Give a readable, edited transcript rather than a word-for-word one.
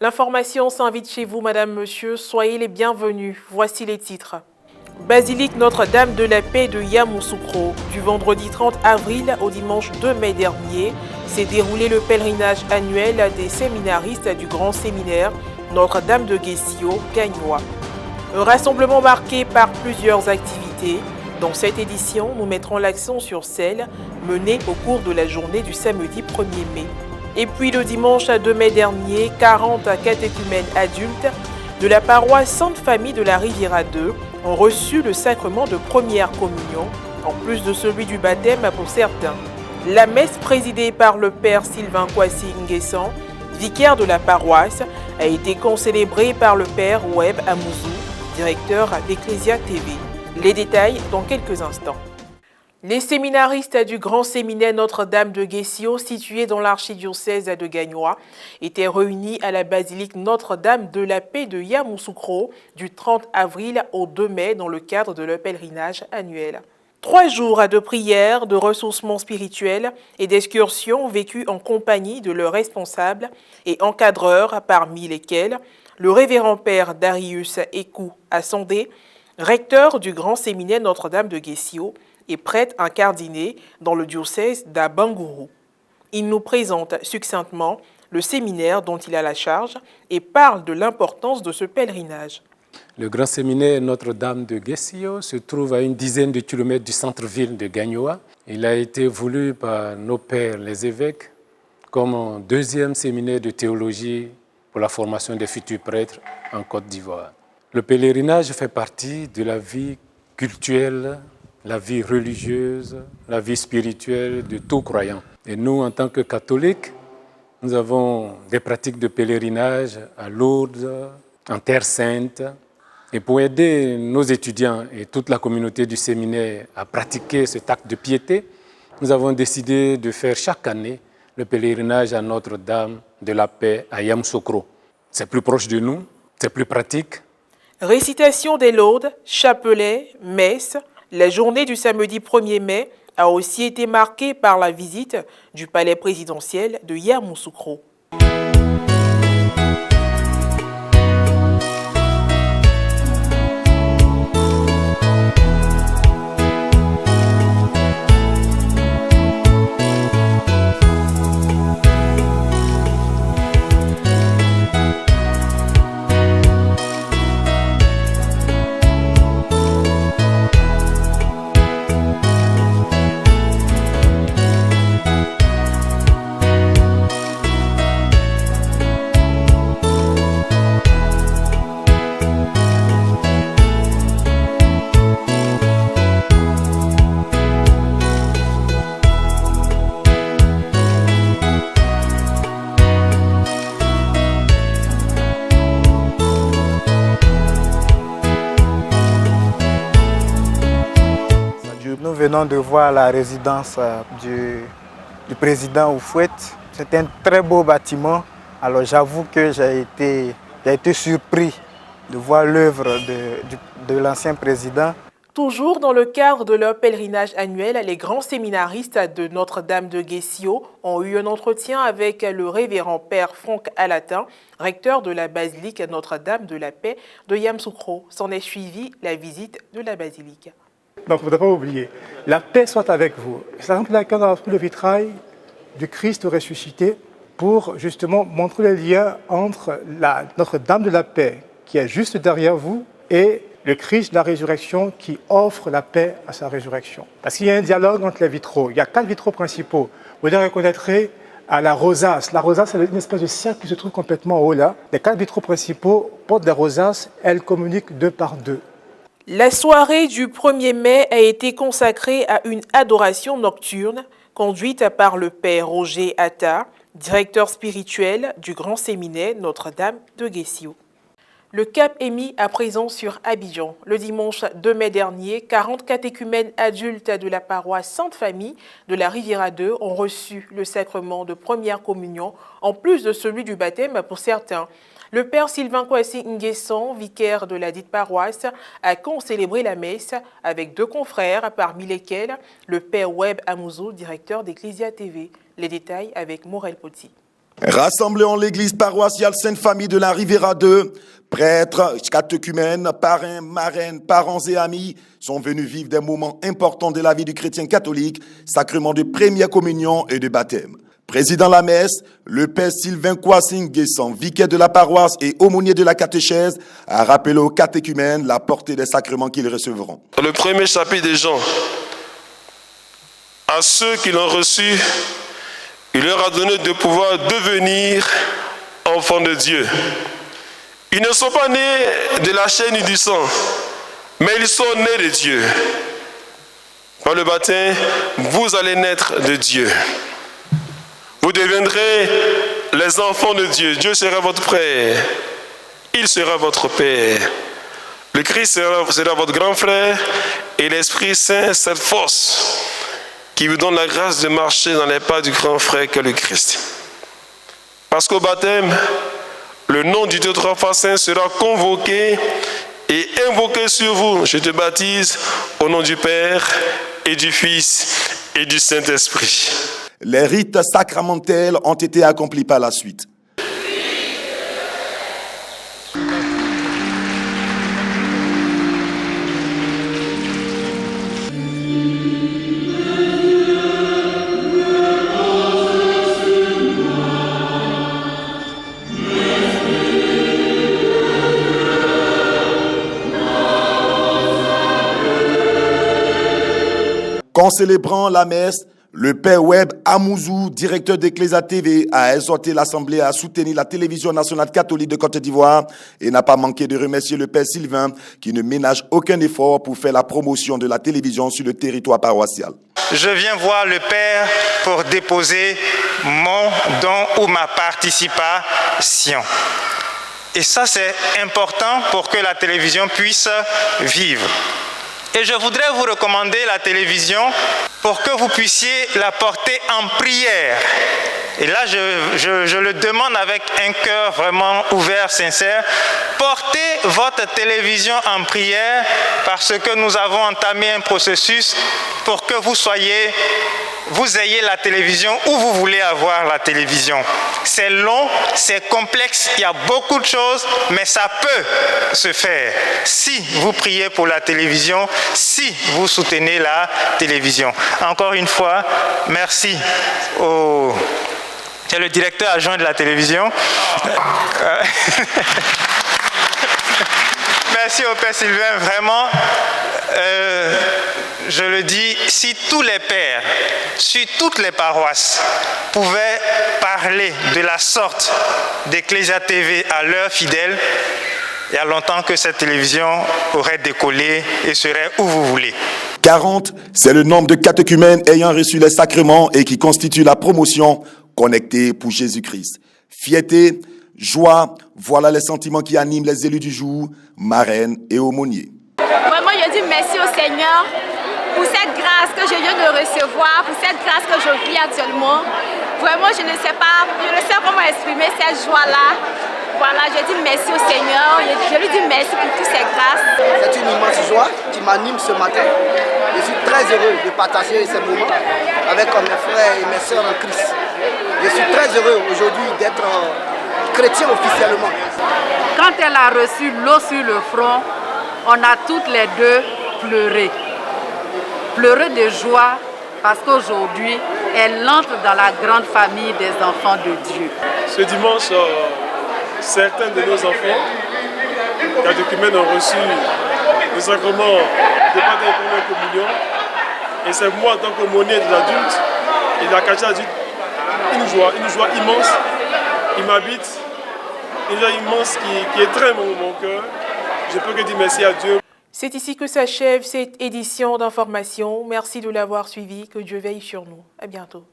L'information s'invite chez vous, madame, monsieur. Soyez les bienvenus. Voici les titres. Basilique Notre-Dame de la Paix de Yamoussoukro. Du vendredi 30 avril au dimanche 2 mai dernier, s'est déroulé le pèlerinage annuel des séminaristes du Grand Séminaire Notre-Dame de Guessio, Gagnoa. Un rassemblement marqué par plusieurs activités. Dans cette édition, nous mettrons l'accent sur celles menées au cours de la journée du samedi 1er mai. Et puis le dimanche 2 mai dernier, 40 catéchumènes adultes de la paroisse Sainte-Famille de la Riviera 2 ont reçu le sacrement de première communion, en plus de celui du baptême pour certains. La messe présidée par le père Sylvain Kwasi Nguessan, vicaire de la paroisse, a été concélébrée par le père Web Amouzou, directeur d'Ecclesia TV. Les détails dans quelques instants. Les séminaristes du Grand Séminaire Notre-Dame de Guessio, situé dans l'archidiocèse de Gagnoa, étaient réunis à la basilique Notre-Dame de la Paix de Yamoussoukro du 30 avril au 2 mai dans le cadre de leur pèlerinage annuel. 3 jours de prières, de ressourcement spirituel et d'excursions vécues en compagnie de leurs responsables et encadreurs, parmi lesquels le révérend père Darius Ekou Assandé, recteur du Grand Séminaire Notre-Dame de Guessio, et prêtre incardiné dans le diocèse d'Abangourou. Il nous présente succinctement le séminaire dont il a la charge et parle de l'importance de ce pèlerinage. Le Grand Séminaire Notre-Dame de Guessio se trouve à une dizaine de kilomètres du centre-ville de Gagnoa. Il a été voulu par nos pères les évêques comme un deuxième séminaire de théologie pour la formation des futurs prêtres en Côte d'Ivoire. Le pèlerinage fait partie de la vie cultuelle, la vie religieuse, la vie spirituelle de tout croyant. Et nous, en tant que catholiques, nous avons des pratiques de pèlerinage à Lourdes, en Terre Sainte. Et pour aider nos étudiants et toute la communauté du séminaire à pratiquer cet acte de piété, nous avons décidé de faire chaque année le pèlerinage à Notre-Dame de la Paix à Yamoussoukro. C'est plus proche de nous, c'est plus pratique. Récitation des laudes, chapelet, messe. La journée du samedi 1er mai a aussi été marquée par la visite du palais présidentiel de Yamoussoukro. Nous venons de voir la résidence du président Oufouette. C'est un très beau bâtiment. Alors j'avoue que j'ai été surpris de voir l'œuvre de l'ancien président. Toujours dans le cadre de leur pèlerinage annuel, les grands séminaristes de Notre-Dame de Guessio ont eu un entretien avec le révérend père Franck Alatin, recteur de la basilique Notre-Dame de la Paix de Yamoussoukro. S'en est suivi la visite de la basilique. Donc, il ne faut pas oublier, la paix soit avec vous. C'est la raison pour laquelle on a pris le vitrail du Christ ressuscité pour justement montrer les liens entre Notre-Dame de la Paix, qui est juste derrière vous, et le Christ de la résurrection qui offre la paix à sa résurrection. Parce qu'il y a un dialogue entre les vitraux. Il y a 4 vitraux principaux. Vous les reconnaîtrez à la rosace. La rosace, c'est une espèce de cercle qui se trouve complètement en haut là. Les 4 vitraux principaux portent des rosaces, elles communiquent 2 par 2. La soirée du 1er mai a été consacrée à une adoration nocturne conduite par le père Roger Atta, directeur spirituel du Grand Séminaire Notre-Dame de Guessio. Le cap est mis à présent sur Abidjan. Le dimanche 2 mai dernier, 40 catéchumènes adultes de la paroisse Sainte-Famille de la Riviera 2 ont reçu le sacrement de première communion, en plus de celui du baptême pour certains. Le père Sylvain Kwasi Nguessan, vicaire de la dite paroisse, a concélébré la messe avec 2 confrères, parmi lesquels le père Web Amouzou, directeur d'Ecclesia TV. Les détails avec Morel Poti. Rassemblés en l'église paroissiale Sainte-Famille de la Riviera 2, prêtres, catéchumènes, parrains, marraines, parents et amis sont venus vivre des moments importants de la vie du chrétien catholique, sacrement de première communion et de baptême. Président la messe, le père Sylvain Kouassing-Guessan, vicaire de la paroisse et aumônier de la catéchèse, a rappelé aux catéchumènes la portée des sacrements qu'ils recevront. Dans le premier chapitre des Jean, à ceux qui l'ont reçu, il leur a donné de pouvoir devenir enfants de Dieu. Ils ne sont pas nés de la chair ni du sang, mais ils sont nés de Dieu. Par le baptême, vous allez naître de Dieu. Vous deviendrez les enfants de Dieu. Dieu sera votre frère. Il sera votre père. Le Christ sera votre grand frère et l'Esprit Saint, cette force qui vous donne la grâce de marcher dans les pas du grand frère qu'est le Christ. Parce qu'au baptême, le nom du Dieu trois fois saint sera convoqué et invoqué sur vous. Je te baptise au nom du Père et du Fils et du Saint-Esprit. Les rites sacramentels ont été accomplis par la suite. En célébrant la messe, le père Webb Amouzou, directeur d'Ecclesia TV, a exhorté l'Assemblée à soutenir la télévision nationale catholique de Côte d'Ivoire et n'a pas manqué de remercier le père Sylvain qui ne ménage aucun effort pour faire la promotion de la télévision sur le territoire paroissial. Je viens voir le père pour déposer mon don ou ma participation. Et ça, c'est important pour que la télévision puisse vivre. Et je voudrais vous recommander la télévision pour que vous puissiez la porter en prière. Et là, je le demande avec un cœur vraiment ouvert, sincère. Portez votre télévision en prière parce que nous avons entamé un processus pour que vous ayez la télévision où vous voulez avoir la télévision. C'est long, c'est complexe, il y a beaucoup de choses, mais ça peut se faire si vous priez pour la télévision, si vous soutenez la télévision. Encore une fois, merci c'est le directeur adjoint de la télévision. Merci au père Sylvain, vraiment. Je le dis, si tous les pères, si toutes les paroisses pouvaient parler de la sorte d'Ecclesia TV à leurs fidèles, il y a longtemps que cette télévision aurait décollé et serait où vous voulez. 40, c'est le nombre de catéchumènes ayant reçu les sacrements et qui constitue la promotion connectée pour Jésus-Christ. Fierté, joie, voilà les sentiments qui animent les élus du jour, marraines et aumôniers. Vraiment, je dis merci au Seigneur pour cette grâce que je viens de recevoir, pour cette grâce que je vis actuellement. Vraiment, je ne sais comment exprimer cette joie-là. Voilà, je dis merci au Seigneur, je lui dis merci pour toutes ces grâces. C'est une immense joie qui m'anime ce matin. Je suis très heureux de partager ces moments avec mes frères et mes sœurs en Christ. Je suis très heureux aujourd'hui d'être chrétien officiellement. Quand elle a reçu l'eau sur le front, on a toutes les deux pleuré. Pleuré de joie parce qu'aujourd'hui, elle entre dans la grande famille des enfants de Dieu. Ce dimanche, certains de nos enfants, catéchumènes, ont reçu le sacrement de baptême et première communion. Et c'est moi, en tant qu'aumônier des adultes et de la catéchèse adulte, une joie immense qui m'habite, une joie immense qui est très mon cœur. Je peux que dire merci à Dieu. C'est ici que s'achève cette édition d'information. Merci de l'avoir suivi. Que Dieu veille sur nous. À bientôt.